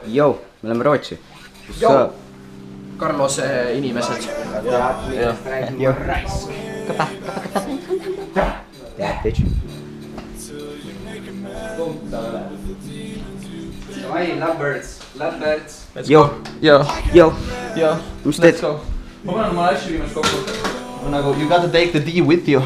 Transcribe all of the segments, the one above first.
Jou, me oleme Rootsi. Carlose inimesed. Kata. Yeah, bitch. Davai, lovebirds. Jou. Mis teed? Ma panen oma asju viimast kokku. Nagu, you gotta take the D with you.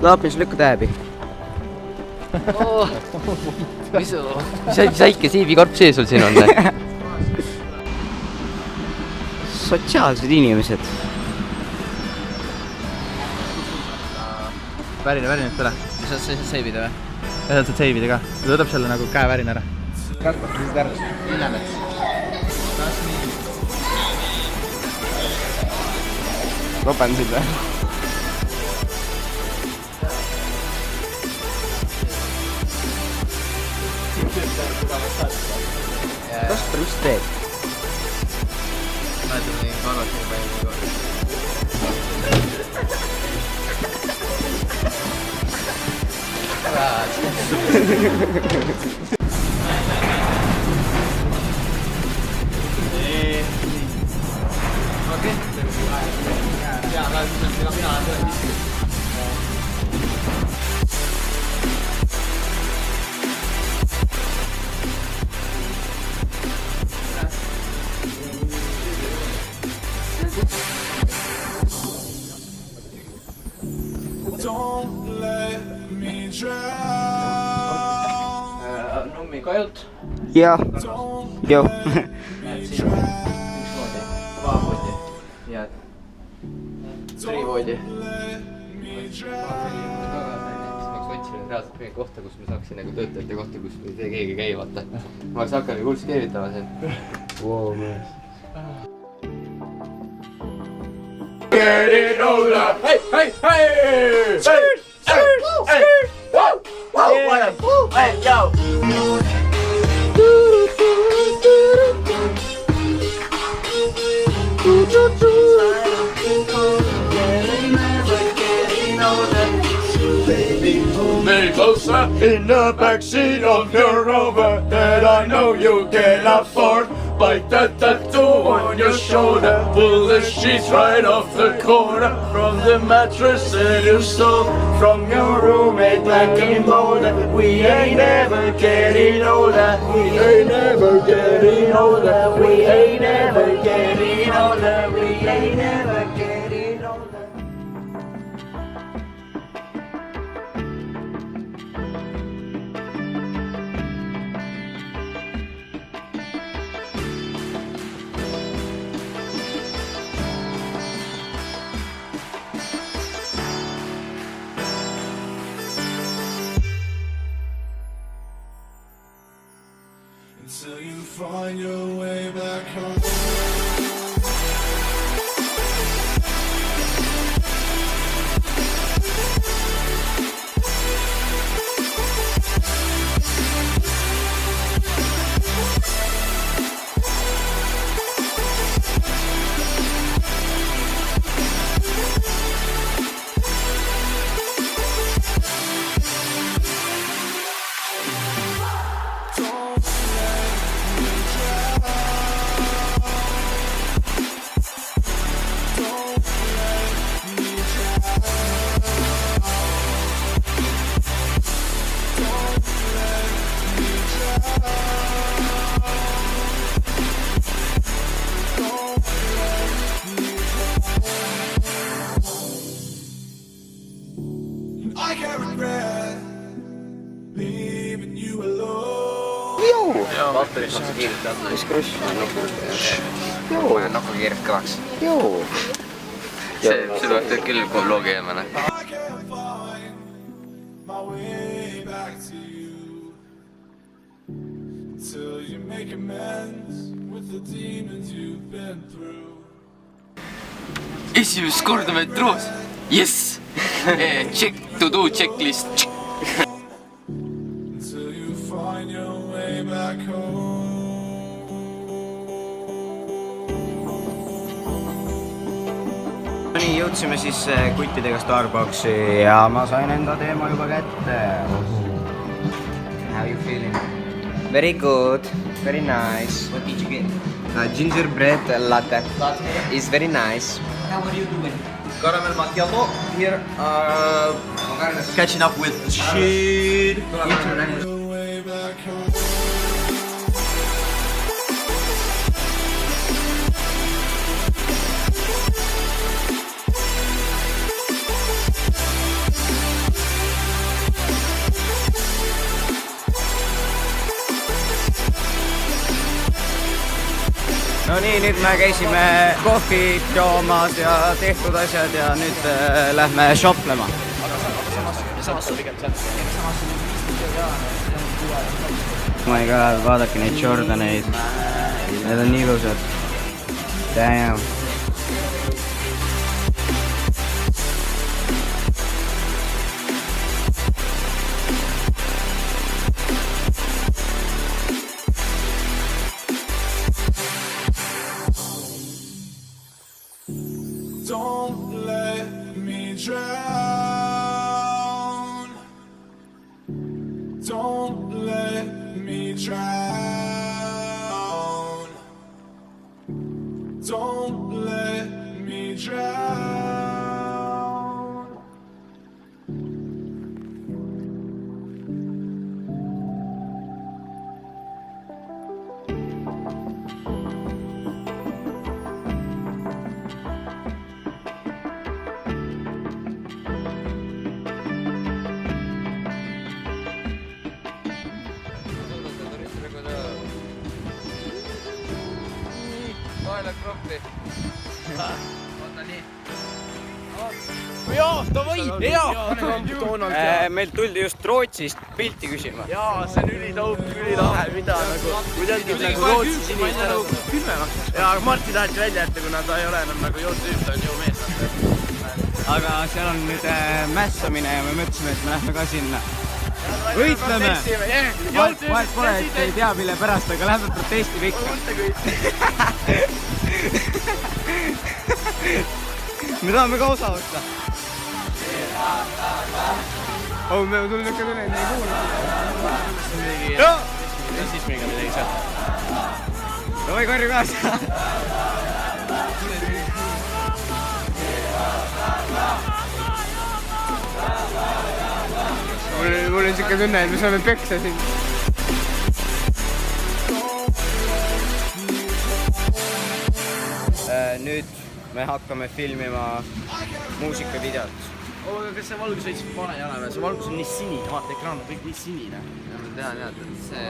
Laapis lükku tähebi. Mis väike siibikarp sees sul siin on? Sotsiaalsed inimesed. Värina tule. Sa saad seibida või? Ja saad seibida ka. Ta võtab selle nagu käe värin ära. Lopen sind või? Kasper, mis teed? Ma ütlen nii vanad nii palju. Don't let me drown. Nummi kajut. Joo. Joo. Vaavoodi. Ja trivoodi. Ma otsisin reaalselt mingi kohta, kus ma saaksin nagu töötajate kohta, kus ei tee keegi käi, vaata. Ma oleks hakanud kuldsi keevitama siin. Wow, mees. Getting older. Hey, hey, hey! Hey, yo! Lay closer in the backseat of your Rover that I know you can afford. Bite that tattoo on your shoulder. Pull the sheets right off the corner from the mattress that you stole from your roommate back in Boulder. We ain't ever getting older. We ain't ever getting older. We ain't ever getting older. We ain't ever getting older. Until you find your way back home. I can't regret leaving you alone. Mis kruss? Joo. Nokku kiirelt kõvaks. Joo. See peab küll loogi jäämane. I can't find my way back to you until you make amends with the demons you've been through. Esimest korda metroos. Yes! Check to do checklist. Until you find your way back home. nii, jõudsime siis kuttidega Starbucksi ja ma sain enda teema juba kätte. How you feeling? Very good, very nice. What did you get? Gingerbread latte. It's very nice. How are you doing? Caramel macchiato here. Catching up with shit. No nii, nüüd me käisime kohvit joomas ja tehtud asjad ja nüüd lähme shoplema. Oh my god, vaadake neid Jordaneid. Need on nii ilusad. Damn. Don't let me drown. Don't let me drown. Don't let me drown. Meil tuldi just Rootsist pilti küsima. Jaa, see on ülilahe, mida nagu, kui teadki nagu Rootsis inimesed. Jaa, aga Martti taheti välja jätta, kuna ta ei ole enam nagu jõutüüp, ta on jõumees. Aga seal on nüüd mässamine ja me mõtlesime, et me lähme ka sinna. Võitleme! Vahet pole, et ei tea mille pärast, aga lähme protestima ikka. Me tahame ka osa võtta. Oh, me tulnud ikka kõne, et me ei kuule. Rassismiga midagi sealt. Davai, karju kaasa. Mul on siuke tunne, et me saame peksa siin. Nüüd me hakkame filmima muusikavideot. Kas see valgus veits pane jala? See valgus on nii sinine, vaata ekraan on kõik nii sinine. Ma tean jah, et see...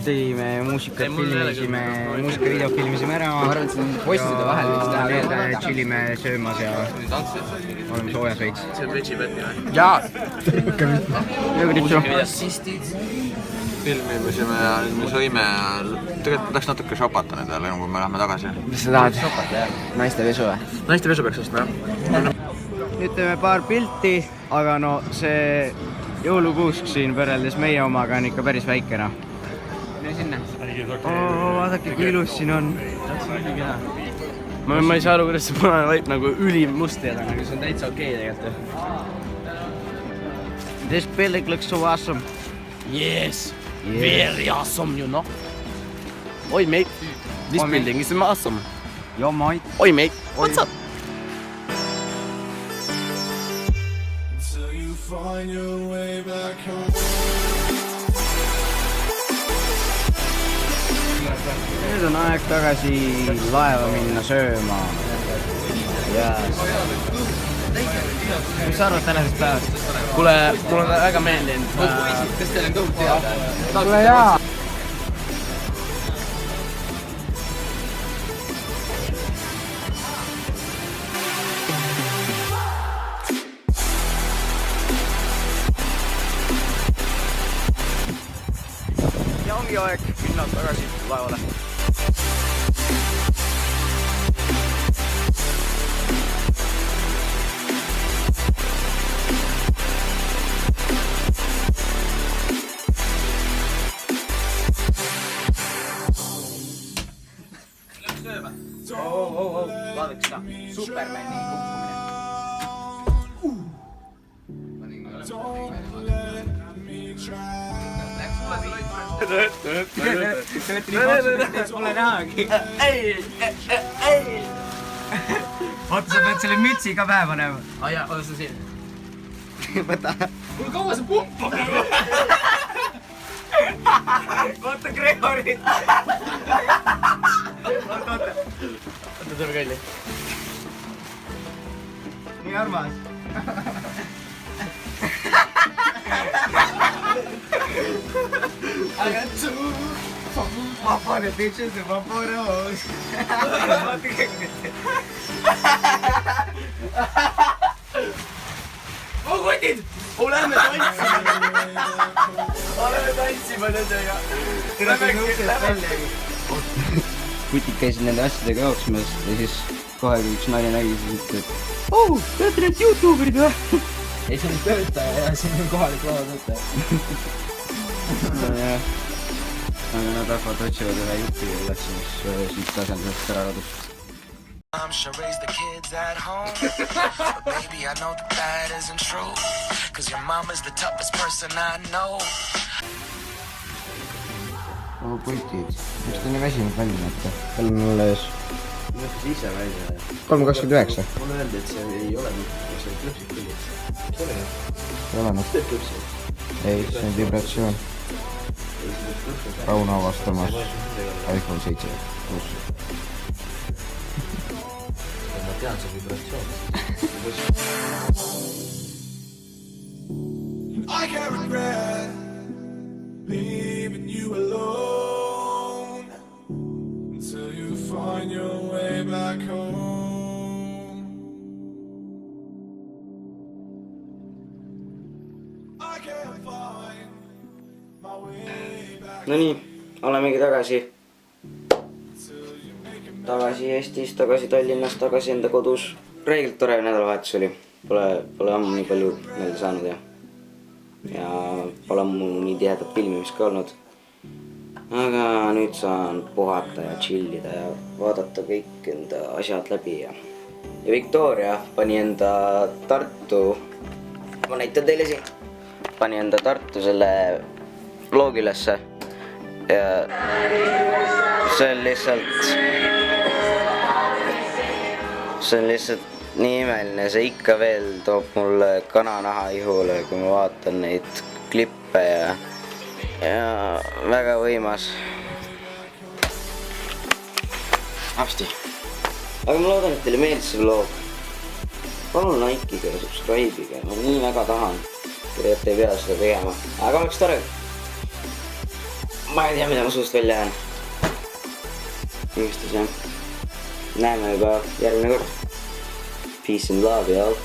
Tegime muusikat, muusikavideo filmisime ära. Ma arvan, et siin postide vahel võiks teha veel teha. Chillime söömas ja oleme soojas veits. See on veggie petni või? Jaa! Muusikavideostistid. Filmimisime ja nüüd me sõime ja tegelikult tahaks natuke shopata nendele, kui me lähme tagasi. Mis sa tahad? Shopata jah? Naiste vesu või? Naiste vesu peaks ostma, jah. Nüüd teeme paar pilti, aga no see jõulukuusk siin võrreldes meie omaga on ikka päris väikena. Mine sinna. Vaadake, kui ilus siin on. Ma ei saa aru, kuidas see punane vaip nagu ülim must teada, aga see on täitsa okei tegelikult. This building looks so awesome. Yes! Very awesome, you know. Oi, mate. This building is awesome. Yo, mate. Oi, mate. What's up? Until you find your way back home. Nüüd on aeg tagasi laeva minna sööma. Mis sa arvad tänasest päevast? Kuule, mul on väga meeldinud. Kas teil on kõhud teada? Kuule jaa! Ja ongi aeg minna tagasi laevale. Vaadake seda. olete nii maksud, et teid pole nähagi. Oota, sa pead selle mütsi ka pähe panema. Aa jaa, oota sa siin. Võta. Kuule, kaua see pumpab? Vaata Gregorit. Oota. Oota, tõmba kalli. Nii armas. Aga tuu. Vapore bitches ja vaporos. Vaata Gregorit. Oh kotid! Lähme tantsima nendega. Kutid käisid nende asjadega jooksmas ja siis kohe kui üks naine nägi, siis ütles, et oh, teate need YouTuberid või? Ei, see on töötaja ja siin on kohalik lavatöötaja. Aga nad hakkavad otsivad ühe jupi ja läks siit asendusest ära kadus. Mom should raise the kids at home, but baby I know that isn't true, cause your mom is the toughest person I know. Oh putid, miks te nii väsinud välja näete? Kell on mulle ees. Mõtles ise välja. 3.29. Mulle öeldi, et see ei ole mitte, see on klõpsik küll. See ole jah? Ei ole noh. See on klõpsik. Ei, see on vibratsioon. Rauno avastamas iPhone 7 plus. Ma tean, see vibratsioon. I can't regret leaving you alone until you find your way back home. I can't find my way back. No nii, olemegi tagasi Eestis, tagasi Tallinnas, tagasi enda kodus. Reeglilt tore nädalavahetus oli. Pole ammu nii palju meelde saanud ja pole ammu nii tihedat filmimist ka olnud. Aga nüüd saan puhata ja chillida ja vaadata kõik enda asjad läbi ja Victoria pani enda Tartu, ma näitan teile siin, pani enda Tartu selle vlogi ülesse ja see on lihtsalt nii imeline, see ikka veel toob mulle kananaha ihule, kui ma vaatan neid klippe ja väga võimas. Apsti. Aga ma loodan, et teile meeldis see vlog. Palun likeige ja subscribe'ige, ma nii väga tahan. Tegelikult ei pea seda tegema, aga oleks tore. Ma ei tea, mida ma suust välja jään. Igastus jah. Näeme juba järgmine kord. Peace and love, y'all.